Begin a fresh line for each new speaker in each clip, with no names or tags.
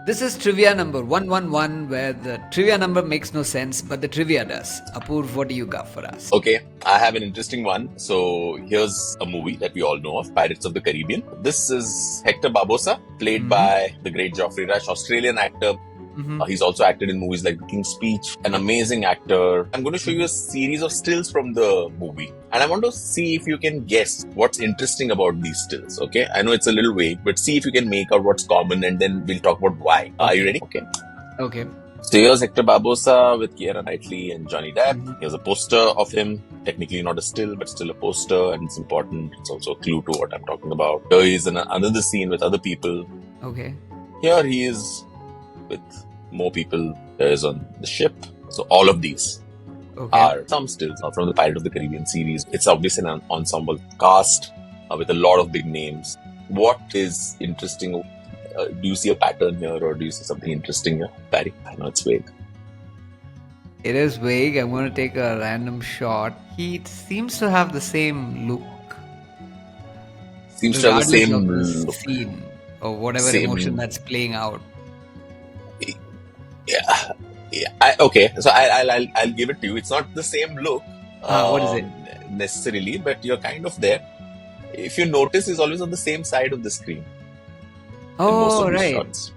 This is trivia number 111, where the trivia number makes no sense, but the trivia does. Apurv, what do you got for us?
Okay, I have an interesting one. So here's a movie that we all know of, Pirates of the Caribbean. This is Hector Barbosa, played by the great Geoffrey Rush, Australian actor. He's also acted in movies like The King's Speech, an amazing actor. I'm going to show you a series of stills from the movie. And I want to see if you can guess what's interesting about these stills, okay? I know it's a little vague, but see if you can make out what's common and then we'll talk about why. Are you ready? Okay.
Okay.
So here's Hector Barbosa with Keira Knightley and Johnny Depp. Here's a poster of him. Technically not a still, but still a poster, and it's important. It's also a clue to what I'm talking about. Here he's in another scene with other people.
Okay.
Here he is with more people. There is on the ship. So all of these are some stills from the Pirate of the Caribbean series. It's obviously an ensemble cast with a lot of big names. What is interesting? Do you see a pattern here, or do you see something interesting here, Barry? I know it's vague.
It is vague. I'm going to take a random shot. He seems to have the same look.
Seems to have the same
of the
look.
scene or whatever
Same.
emotion that's playing out.
Yeah. Okay. So I'll give it to you. It's not the same look.
What is it?
Necessarily, but you're kind of there. If you notice, he's always on the same side of the screen. In most
Oh,
of these
right.
shots.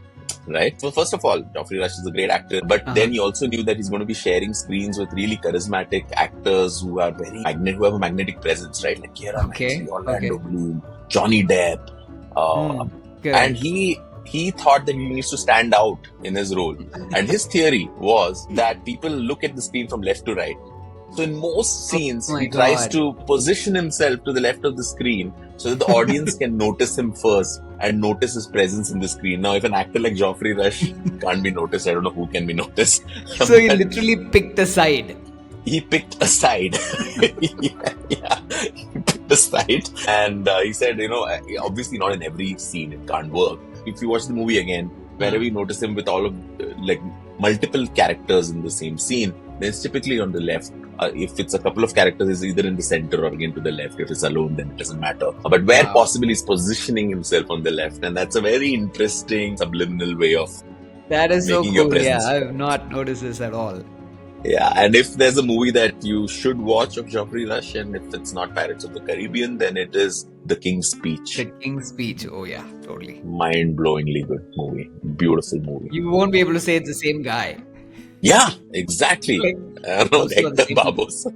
Right? So first of all, Geoffrey Rush is a great actor, but then he also knew that he's going to be sharing screens with really charismatic actors who are who have a magnetic presence, right? Like Keira Knightley, Orlando Bloom, Johnny Depp, and he thought that he needs to stand out in his role. And his theory was that people look at the screen from left to right. So in most scenes, he tries to position himself to the left of the screen so that the audience can notice him first and notice his presence in the screen. Now, if an actor like Geoffrey Rush can't be noticed, I don't know who can be noticed.
So he literally picked a side.
He picked a side. He picked a side. And he said, obviously not in every scene, it can't work. If you watch the movie again, wherever you notice him with all of multiple characters in the same scene, then it's typically on the left. If it's a couple of characters, it's either in the center or again to the left. If it's alone, then it doesn't matter. But where possible, he's positioning himself on the left. And that's a very interesting subliminal way of
That is so
making your
cool.
presence.
Yeah, I have not noticed this at all.
Yeah, and if there's a movie that you should watch of Geoffrey Rush, and if it's not Pirates of the Caribbean, then it is The King's Speech.
The King's Speech. Oh, yeah, totally.
Mind-blowingly good movie. Beautiful movie.
You won't be able to say it's the same guy.
Yeah, exactly.
Like,
Hector Barbosa.